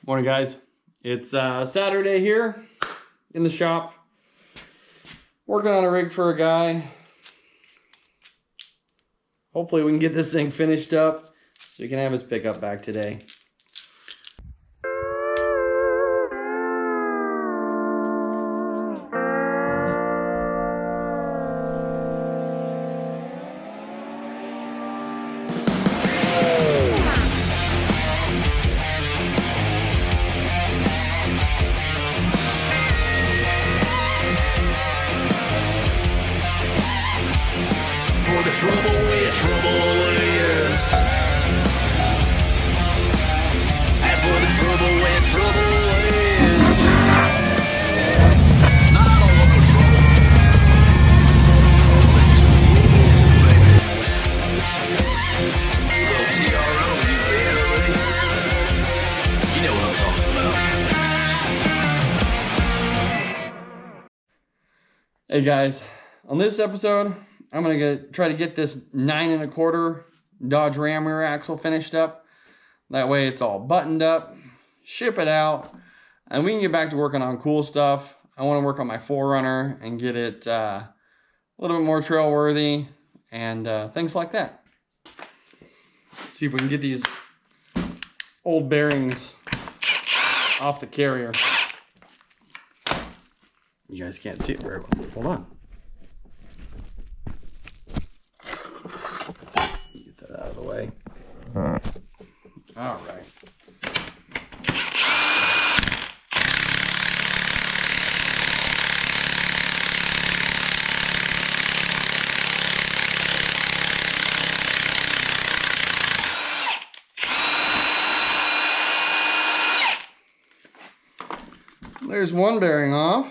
Morning, guys. It's Saturday here in the shop. Working on a rig for a guy. Hopefully we can get this thing finished up so he can have his pickup back today. The trouble where trouble is. That's where the trouble where trouble is. No, I don't want no trouble. This is baby. Little TRO, you barely. You know what I'm talking about. Hey guys, on this episode, I'm gonna try to get this 9 1/4 Dodge Ram rear axle finished up. That way it's all buttoned up, ship it out, and we can get back to working on cool stuff. I want to work on my 4Runner and get it a little bit more trail worthy and things like that. See if we can get these old bearings off the carrier. You guys can't see it very well. Hold on. Get that out of the way. All right. There's one bearing off.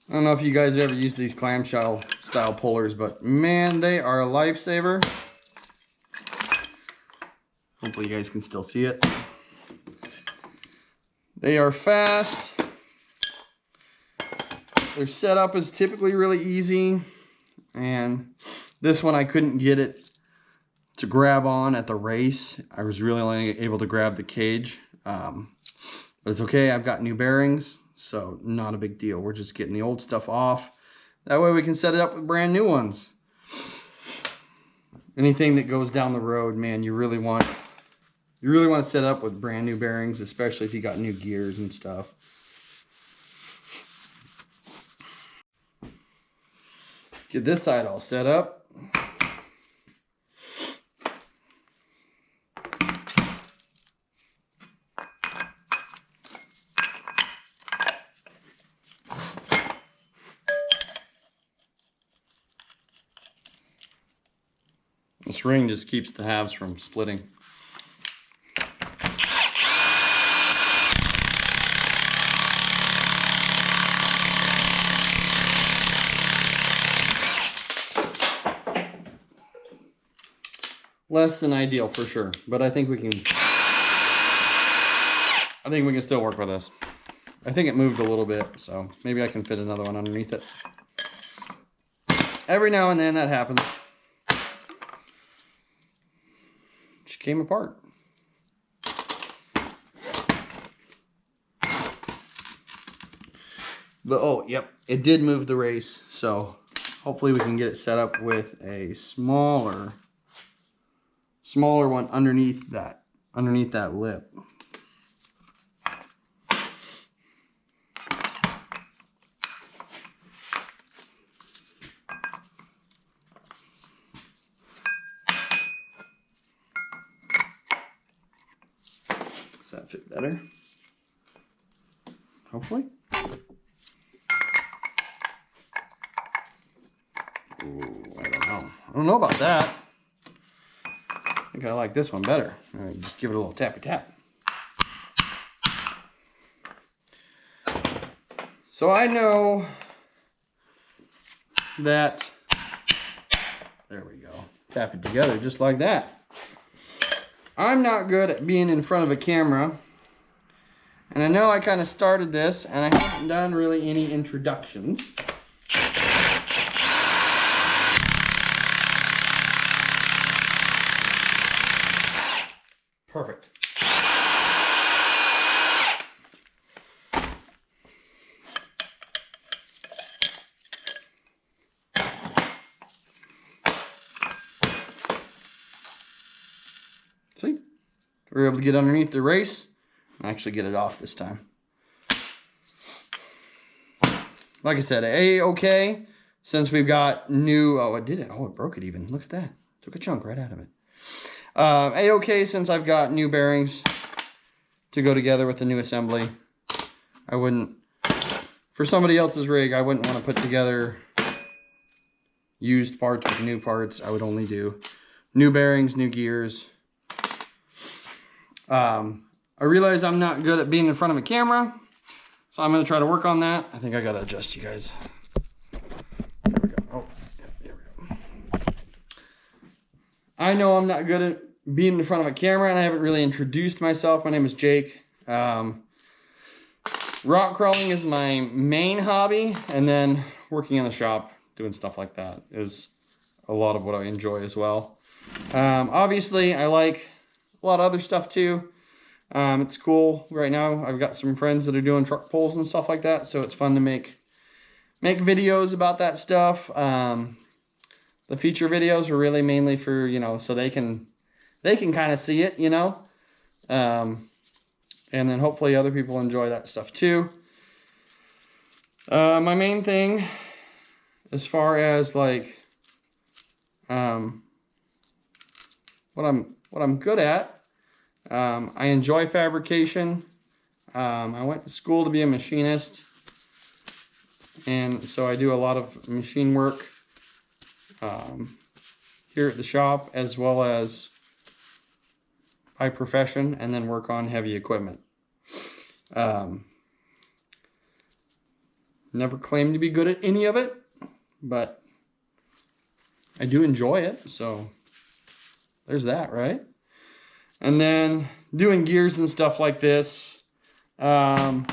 I don't know if you guys have ever used these clamshell style pullers, but man, they are a lifesaver. Hopefully you guys can still see it. They are fast. Their setup is typically really easy. And this one I couldn't get it to grab on at the race. I was really only able to grab the cage. But it's okay, I've got new bearings. So not a big deal. We're just getting the old stuff off. That way we can set it up with brand new ones. Anything that goes down the road, man, you really want to set up with brand new bearings, especially if you got new gears and stuff. Get this side all set up. This ring just keeps the halves from splitting. Less than ideal for sure, but I think we can still work with this. I think it moved a little bit, so maybe I can fit another one underneath it. Every now and then that happens. She came apart. But oh, yep, it did move the race, so hopefully we can get it set up with a smaller one underneath that lip. Does that fit better? Hopefully. Ooh, I don't know. I don't know about that. I think I like this one better. All right, just give it a little tappy tap. So I know that, there we go. Tap it together just like that. I'm not good at being in front of a camera, and I know I kind of started this and I haven't done really any introductions. Perfect. See? We were able to get underneath the race and actually get it off this time. Like I said, A-okay, since we've got new... Oh, it did it. Oh, it broke it even. Look at that. Took a chunk right out of it. A-okay, since I've got new bearings to go together with the new assembly. I wouldn't... For somebody else's rig, I wouldn't want to put together used parts with new parts. I would only do new bearings, new gears. I realize I'm not good at being in front of a camera, so I'm going to try to work on that. I think I got to adjust you guys. There we go. Oh, yeah, here we go. I know I'm not good at being in front of a camera, and I haven't really introduced myself. My name is Jake. Rock crawling is my main hobby, and then working in the shop, doing stuff like that is a lot of what I enjoy as well. Obviously, I like a lot of other stuff too. It's cool. Right now, I've got some friends that are doing truck pulls and stuff like that, so it's fun to make videos about that stuff. The feature videos are really mainly for, you know, so they can kind of see it, you know. And then hopefully other people enjoy that stuff too. My main thing, as far as like what I'm good at, I enjoy fabrication. I went to school to be a machinist, and so I do a lot of machine work here at the shop, as well as by profession, and then work on heavy equipment. Never claimed to be good at any of it, but I do enjoy it, so there's that, right? And then doing gears and stuff like this, I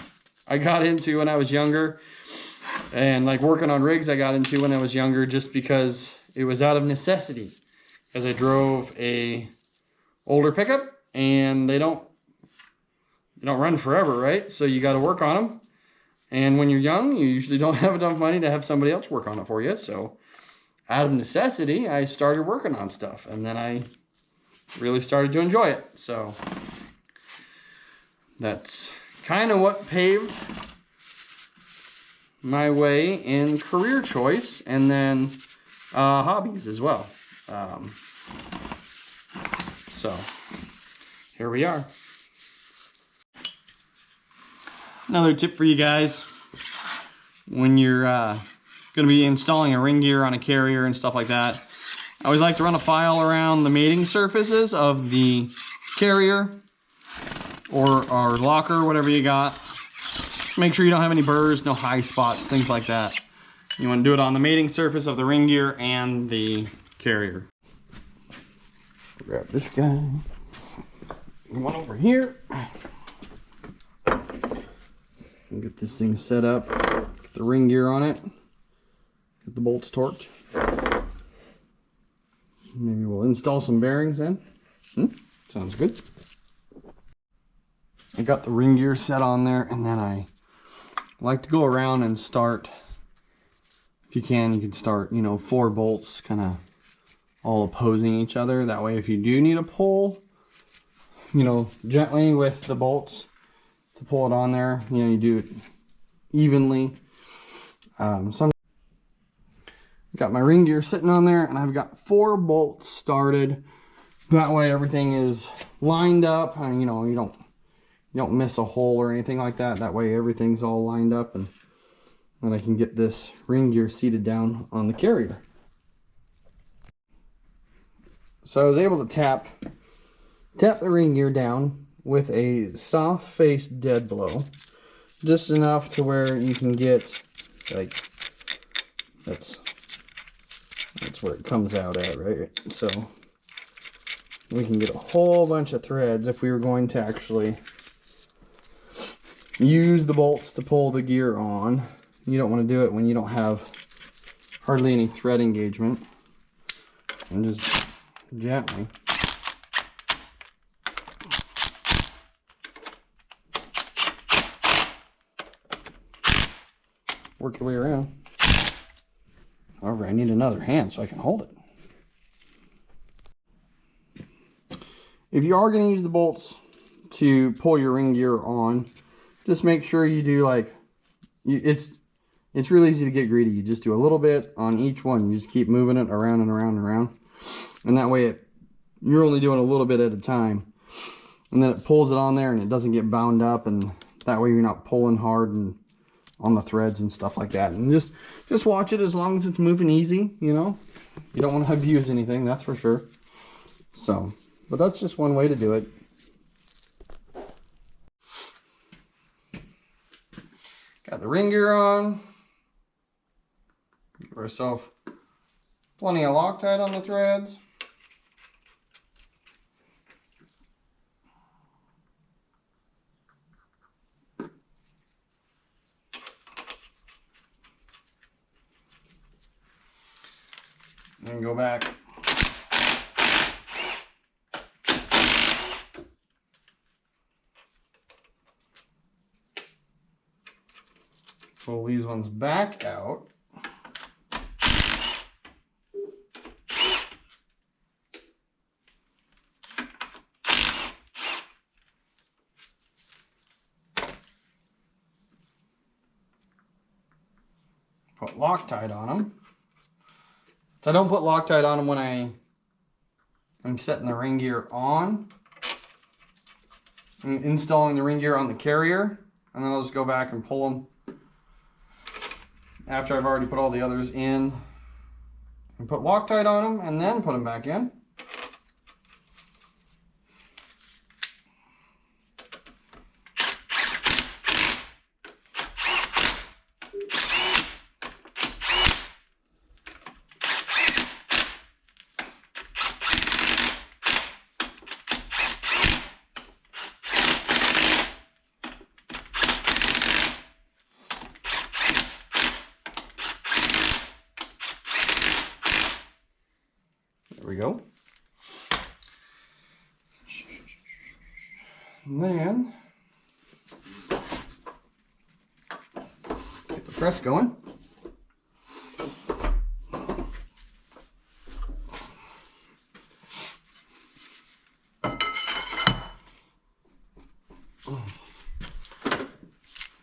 got into when I was younger, and like working on rigs I got into when I was younger just because it was out of necessity, because I drove a older pickup, and they don't run forever, right? So you got to work on them. And when you're young, you usually don't have enough money to have somebody else work on it for you. So out of necessity, I started working on stuff, and then I really started to enjoy it. So that's kind of what paved my way in career choice, and then hobbies as well. So here we are. Another tip for you guys, when you're going to be installing a ring gear on a carrier and stuff like that, I always like to run a file around the mating surfaces of the carrier or locker, whatever you got. Make sure you don't have any burrs, no high spots, things like that. You want to do it on the mating surface of the ring gear and the carrier. Grab this guy. One over here. Get this thing set up. Get the ring gear on it. Get the bolts torqued. Maybe we'll install some bearings then. Sounds good. I got the ring gear set on there, and then I like to go around and start, if you can start, 4 bolts kind of all opposing each other. That way, if you do need a pull, gently with the bolts to pull it on there, you do it evenly. Got my ring gear sitting on there, and I've got 4 bolts started. That way everything is lined up, and you don't miss a hole or anything like that. That way everything's all lined up, and then I can get this ring gear seated down on the carrier. So I was able to tap the ring gear down with a soft face dead blow, just enough to where you can get, like, that's where it comes out at, right? So we can get a whole bunch of threads if we were going to actually use the bolts to pull the gear on. You don't want to do it when you don't have hardly any thread engagement. And just gently work your way around. However, I need another hand so I can hold it. if you are going to use the bolts to pull your ring gear on, just make sure you do like, it's really easy to get greedy. You just do a little bit on each one. You just keep moving it around and around and around. And that way you're only doing a little bit at a time. And then it pulls it on there and it doesn't get bound up, and that way you're not pulling hard and on the threads and stuff like that. And just watch it as long as it's moving easy, you know. You don't want to abuse anything, that's for sure. So, but that's just one way to do it. Got the ring gear on. Give ourselves plenty of Loctite on the threads. And go back. Pull these ones back out. Put Loctite on them. So I don't put Loctite on them when I'm setting the ring gear on. I'm installing the ring gear on the carrier, and then I'll just go back and pull them after I've already put all the others in, and put Loctite on them and then put them back in. There we go. And then get the press going.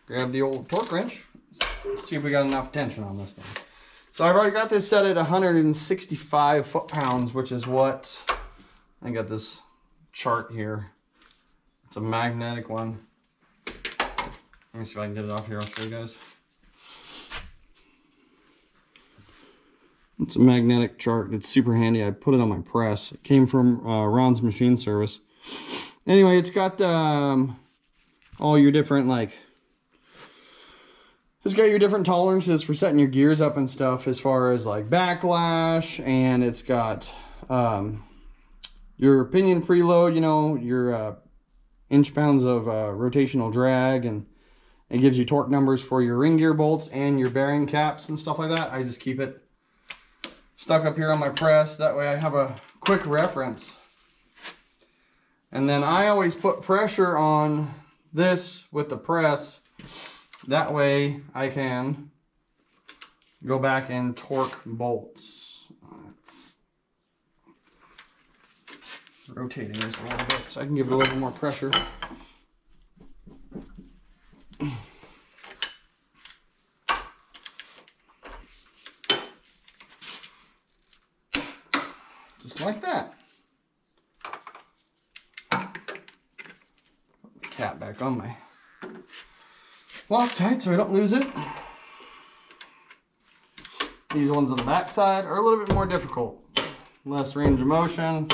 Grab the old torque wrench. See if we got enough tension on this thing. So I've already got this set at 165 foot-pounds, which is what, I got this chart here. It's a magnetic one. Let me see if I can get it off here, I'll show you guys. It's a magnetic chart, it's super handy. I put it on my press. It came from Ron's Machine Service. Anyway, it's got all your different, like, it's got your different tolerances for setting your gears up and stuff as far as like backlash, and it's got your pinion preload, you know, your inch-pounds of rotational drag, and it gives you torque numbers for your ring gear bolts and your bearing caps and stuff like that. I just keep it stuck up here on my press, that way I have a quick reference. And then I always put pressure on this with the press. That way I can go back and torque bolts. It's rotating this a little bit so I can give it a little more pressure. Just like that. Put the cap back on my Loctite so I don't lose it. These ones on the back side are a little bit more difficult. Less range of motion,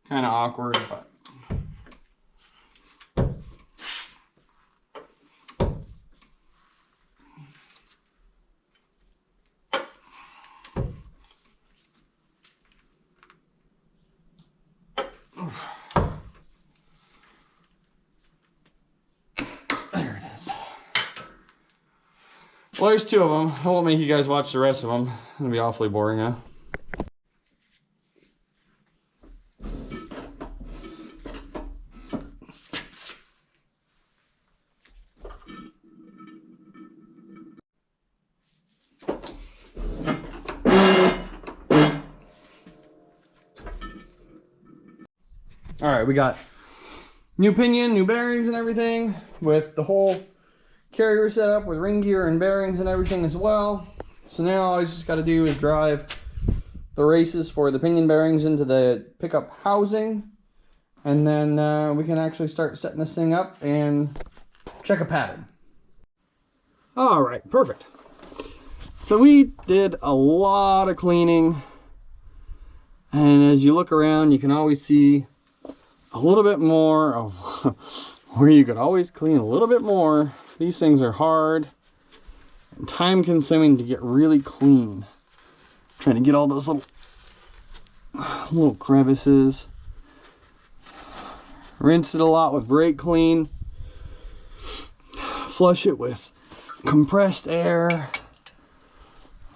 kind of awkward, but well, there's two of them. I won't make you guys watch the rest of them. It'll be awfully boring, huh? All right, we got new pinion, new bearings and everything with the whole carrier set up with ring gear and bearings and everything as well. So now all I just got to do is drive the races for the pinion bearings into the pickup housing, and then we can actually start setting this thing up and check a pattern. All right, perfect. So we did a lot of cleaning, and as you look around, you can always see a little bit more of where you could always clean a little bit more. These things are hard and time consuming to get really clean. Trying to get all those little crevices. Rinse it a lot with brake clean. Flush it with compressed air.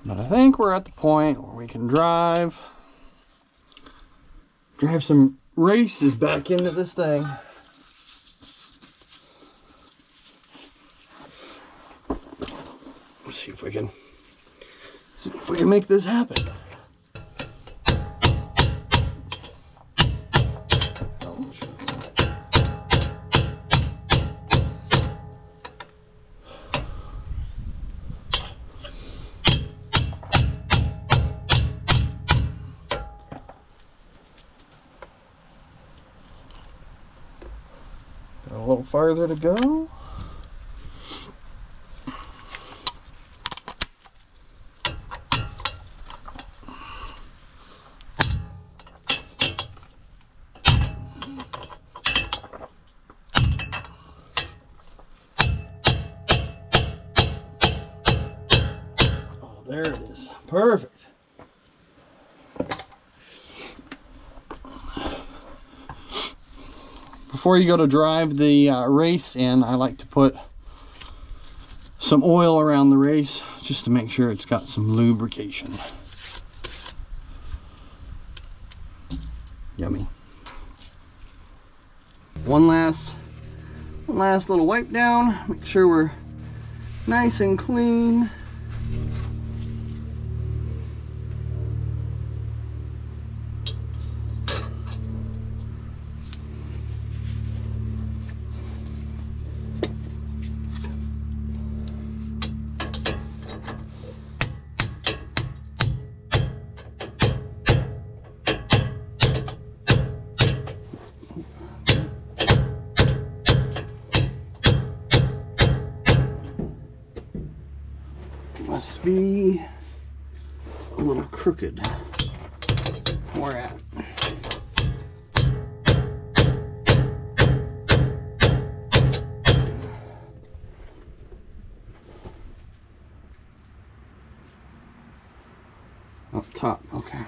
But I think we're at the point where we can drive some races back into this thing. Let's see if we can make this happen. A little farther to go. Oh, there it is. Perfect. Before you go to drive the race in, I like to put some oil around the race just to make sure it's got some lubrication. Yummy. One last little wipe down. Make sure we're nice and clean. Must be a little crooked. Where at? Up top, okay.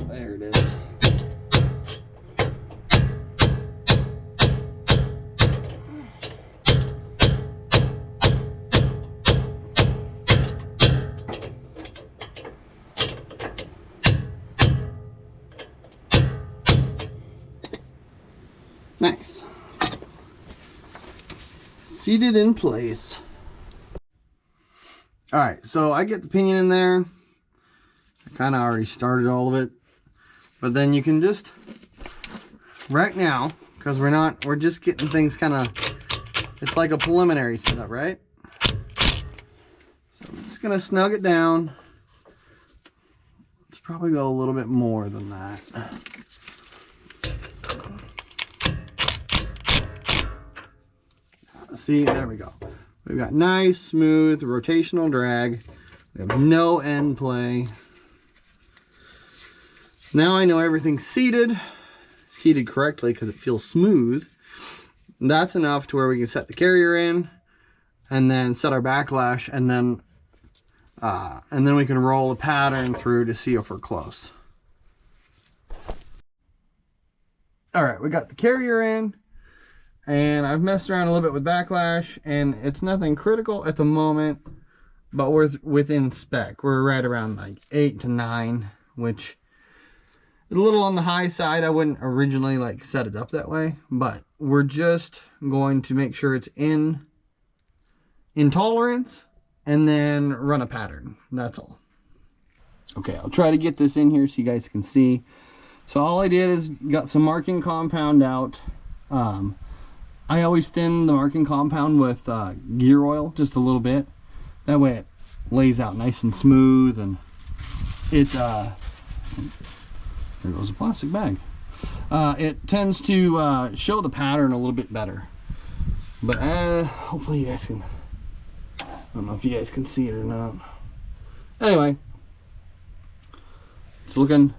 There it is. Nice. Seated in place. All right, so I get the pinion in there. I kind of already started all of it, but then you can just, right now, because we're just getting things kind of, it's like a preliminary setup, right? So I'm just gonna snug it down. Let's probably go a little bit more than that. See, there we go. We've got nice, smooth, rotational drag. We have no end play. Now I know everything's seated correctly because it feels smooth. That's enough to where we can set the carrier in and then set our backlash, and then we can roll the pattern through to see if we're close. All right, we got the carrier in. And I've messed around a little bit with backlash, and it's nothing critical at the moment, but we're within spec. We're right around like 8 to 9, which is a little on the high side. I wouldn't originally like set it up that way, but we're just going to make sure it's in tolerance, and then run a pattern. That's all. Okay, I'll try to get this in here so you guys can see. So all I did is got some marking compound out. I always thin the marking compound with gear oil just a little bit. That way it lays out nice and smooth, and it there goes a plastic bag. It tends to show the pattern a little bit better. But hopefully you guys can, I don't know if you guys can see it or not. Anyway, it's looking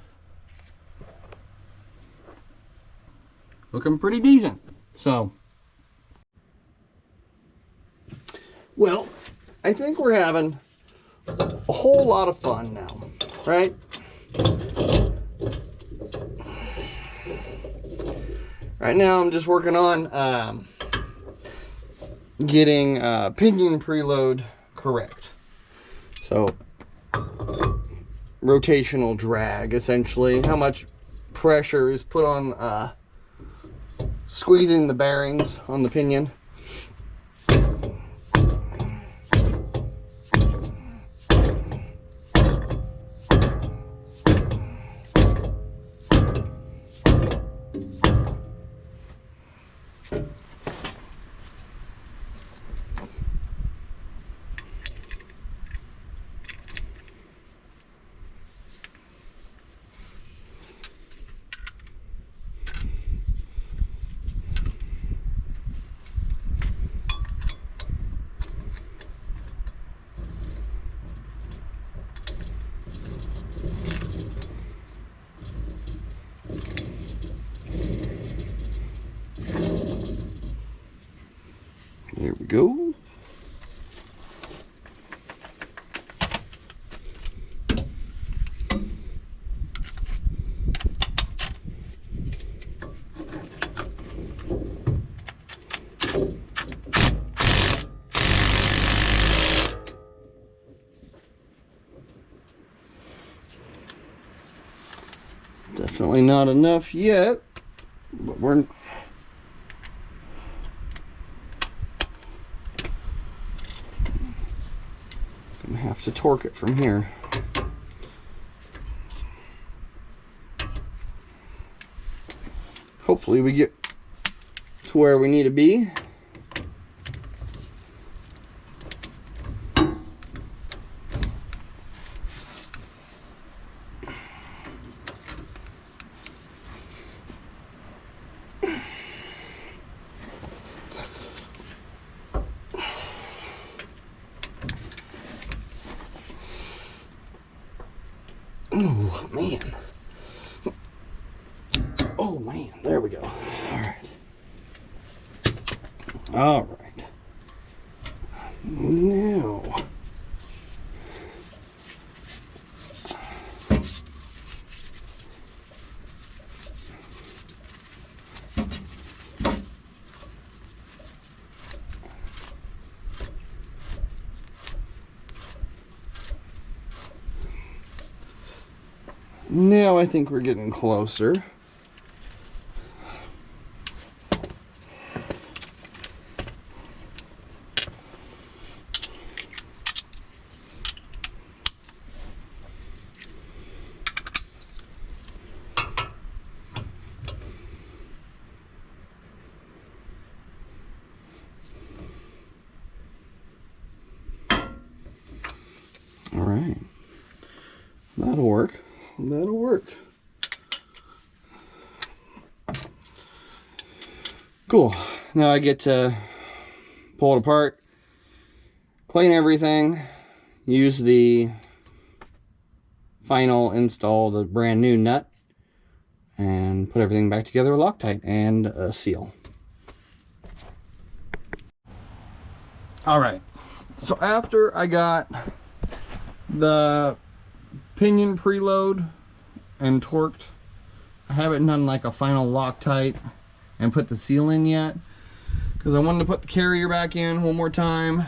pretty decent. So, well, I think we're having a whole lot of fun now, right? Right now I'm just working on getting pinion preload correct. So, rotational drag, essentially. How much pressure is put on squeezing the bearings on the pinion. There we go. Definitely not enough yet, but we're gonna have to torque it from here. Hopefully we get to where we need to be. Oh man. Oh man, there we go. All right. All right. Now. Now I think we're getting closer. All right. That'll work. That'll work. Cool. Now I get to pull it apart, clean everything, use the final install, the brand new nut, and put everything back together with Loctite and a seal. All right. So after I got the pinion preload and torqued, I haven't done like a final Loctite and put the seal in yet because I wanted to put the carrier back in one more time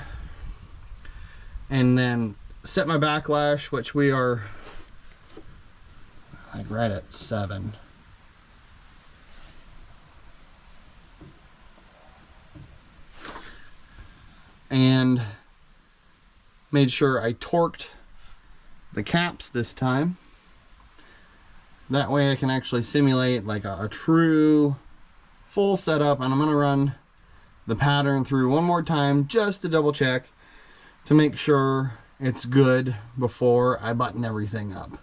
and then set my backlash, which we are like right at 7. And Made sure I torqued the caps this time. That way I can actually simulate like a true full setup, and I'm gonna run the pattern through one more time just to double check to make sure it's good before I button everything up.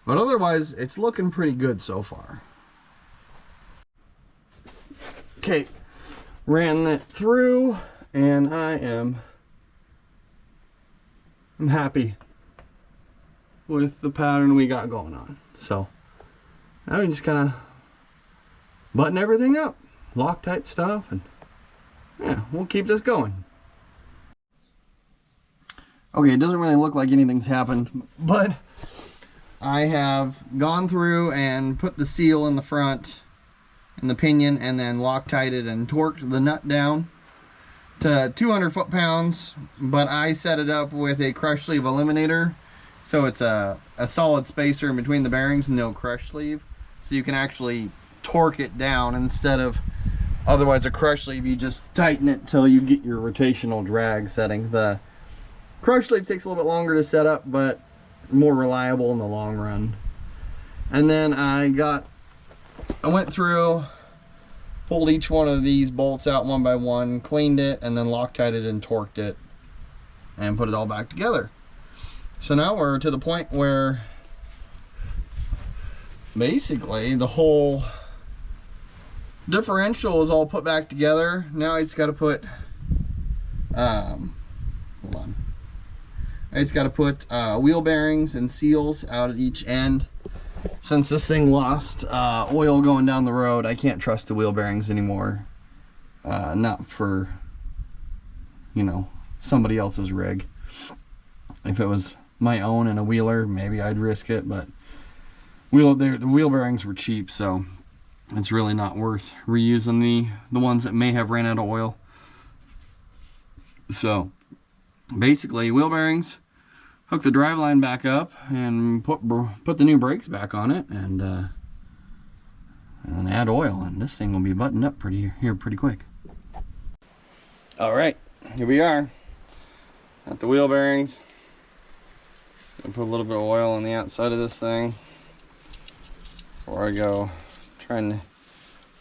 But otherwise, it's looking pretty good so far. Okay, ran that through, and I'm happy with the pattern we got going on. So now we just kind of button everything up, Loctite stuff, and yeah, we'll keep this going. Okay, it doesn't really look like anything's happened, but I have gone through and put the seal in the front and the pinion, and then Loctited and torqued the nut down to 200 foot-pounds, but I set it up with a crush sleeve eliminator, so it's a solid spacer in between the bearings, no crush sleeve, so you can actually torque it down instead of otherwise a crush sleeve. You just tighten it till you get your rotational drag setting. The crush sleeve takes a little bit longer to set up, but more reliable in the long run. And then I went through, pulled each one of these bolts out one by one, cleaned it, and then Loctited and torqued it and put it all back together. So now we're to the point where basically the whole differential is all put back together. Now I just got to put hold on. I just got to put wheel bearings and seals out at each end. Since this thing lost oil going down the road, I can't trust the wheel bearings anymore. Not for, you know, somebody else's rig. If it was my own and a wheeler, maybe I'd risk it, but the wheel bearings were cheap, so it's really not worth reusing the ones that may have ran out of oil. So basically, wheel bearings, hook the driveline back up, and put the new brakes back on it, and then add oil, and this thing will be buttoned up pretty quick. All right, here we are at the wheel bearings. So put a little bit of oil on the outside of this thing before I go trying to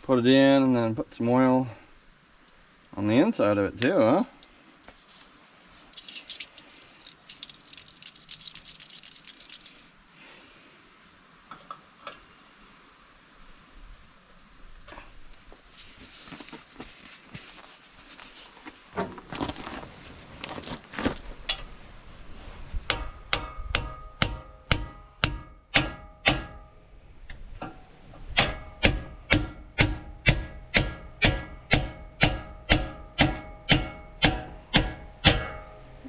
put it in, and then put some oil on the inside of it too, huh?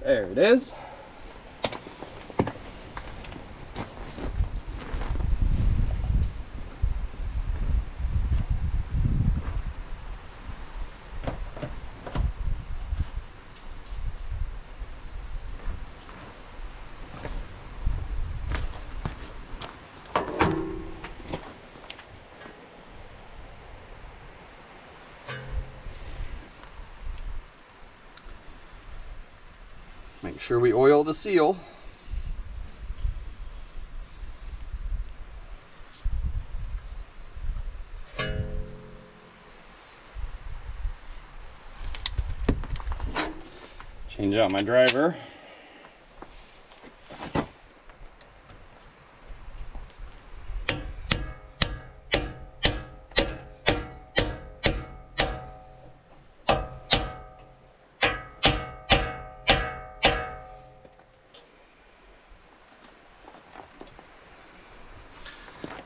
There it is. Make sure we oil the seal. Change out my driver.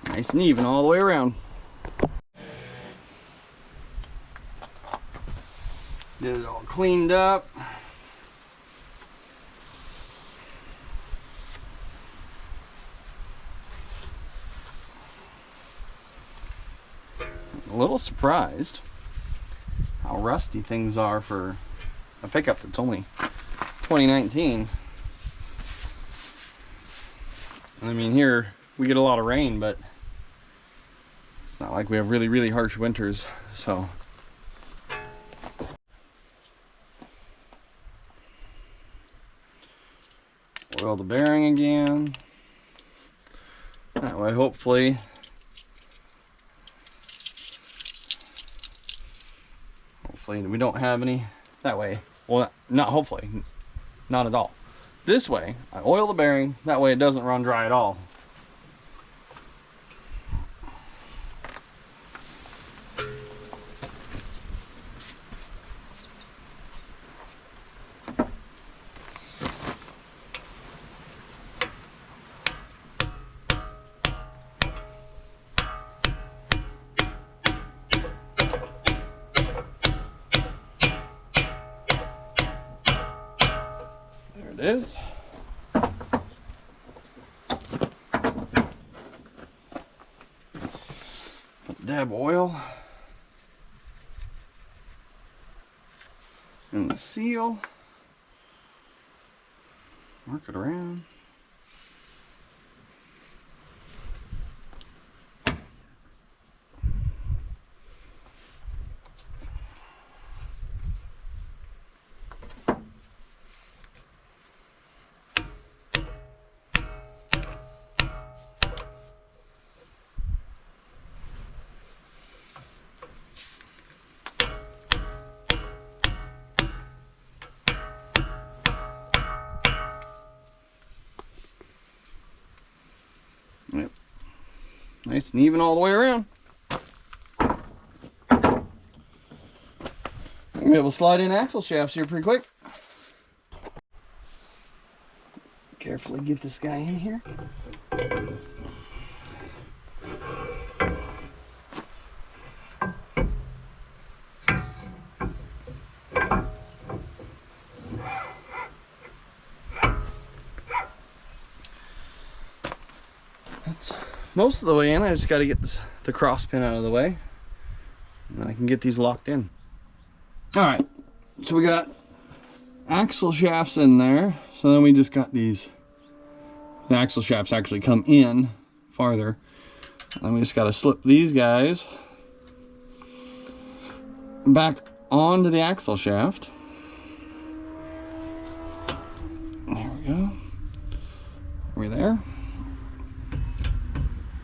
Nice and even all the way around. Get it all cleaned up. A little surprised how rusty things are for a pickup that's only 2019. I mean, here we get a lot of rain, but it's not like we have really, really harsh winters, so. Oil the bearing again. That way, hopefully, we don't have any. That way, well, not hopefully, not at all. This way, I oil the bearing. That way, it doesn't run dry at all. There it is. Put a dab of oil in the seal. Work it around. Yep. Nice and even all the way around. I'm gonna be able to slide in axle shafts here pretty quick. Carefully get this guy in here. That's most of the way in. I just got to get the cross pin out of the way, and then I can get these locked in. All right, so we got axle shafts in there. So then we just got these. The axle shafts actually come in farther, and we just got to slip these guys back onto the axle shaft. There we go. Are we there?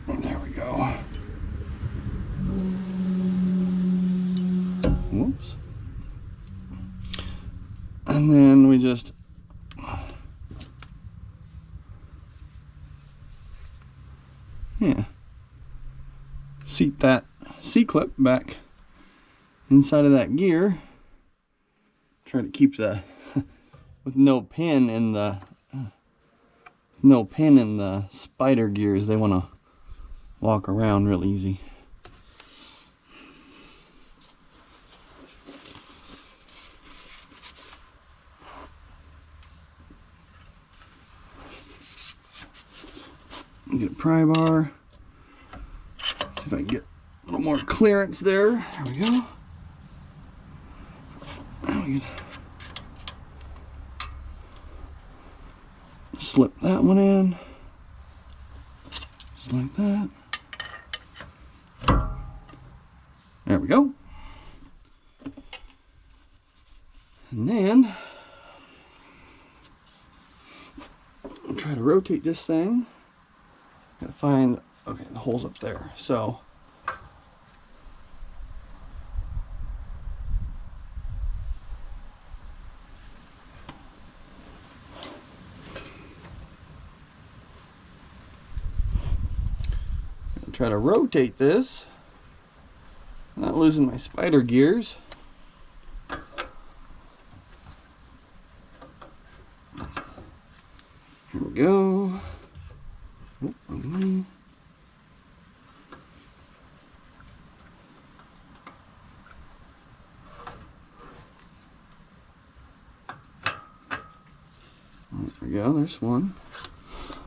There we go. Whoops. And then we just seat that C-clip back inside of that gear. Try to keep the with no pin in the spider gears. They want to walk around real easy. Get a pry bar. See if I can get a little more clearance there. There we go. Now we can slip that one in. Just like that. There we go. And then I'll try to rotate this thing. Gotta find, okay, the hole's up there. So try to rotate this, not losing my spider gears. Here we go. Oh, wrong way. There we go, there's one.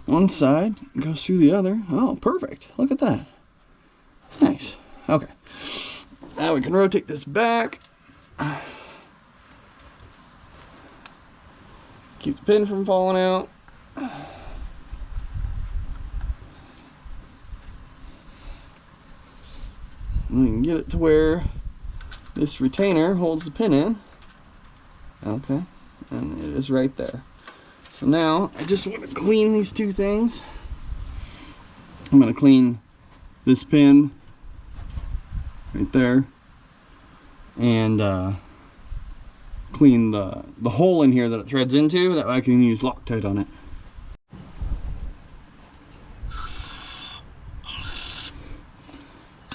One side goes through the other. Oh, perfect. Look at that. Nice. Okay. Now we can rotate this back. Keep the pin from falling out. We can get it to where this retainer holds the pin in. Okay. And it is right there. So now I just want to clean these two things. I'm going to clean this pin right there and clean the hole in here that it threads into. That way I can use Loctite on it.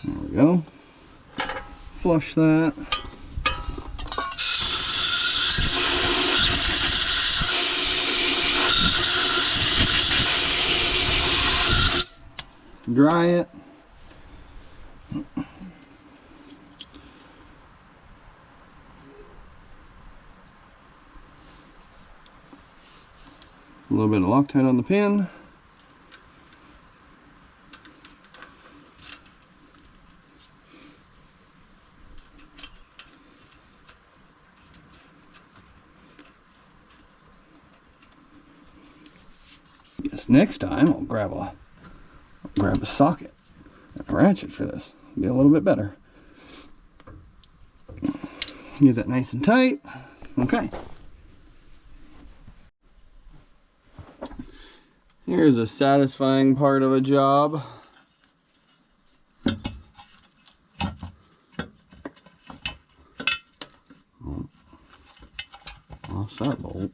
There we go. Flush that. Dry it. A little bit of Loctite on the pin. Guess next time I'll grab a socket and a ratchet for this. Be a little bit better. Get that nice and tight. Okay. Here's a satisfying part of a job. Oh, lost that bolt.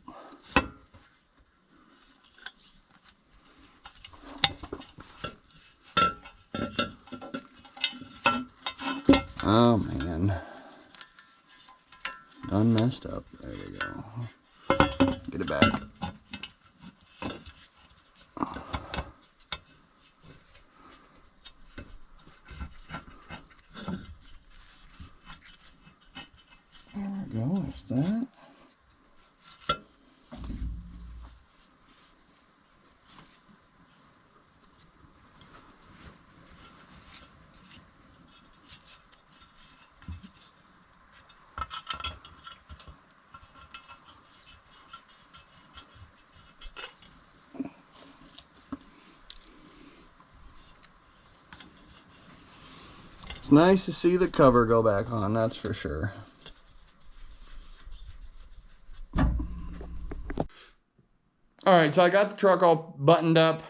Oh man, done messed up. There we go. Get it back. There we go, there's that. It's nice to see the cover go back on, that's for sure. Alright, so I got the truck all buttoned up.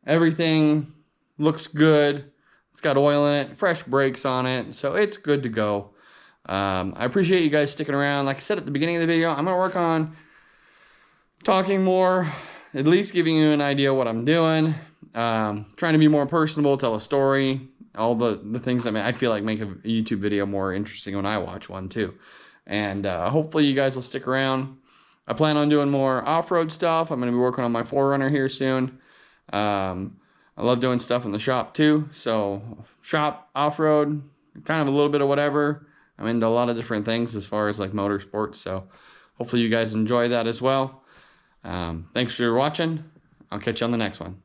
Everything looks good. It's got oil in it, fresh brakes on it, so it's good to go. I appreciate you guys sticking around. Like I said at the beginning of the video, I'm going to work on talking more, at least giving you an idea of what I'm doing. Trying to be more personable, tell a story, all the things that I feel like make a YouTube video more interesting when I watch one too. And hopefully you guys will stick around. I plan on doing more off-road stuff. I'm going to be working on my 4Runner here soon. I love doing stuff in the shop too. So shop, off-road, kind of a little bit of whatever. I'm into a lot of different things as far as like motorsports. So hopefully you guys enjoy that as well. Thanks for watching. I'll catch you on the next one.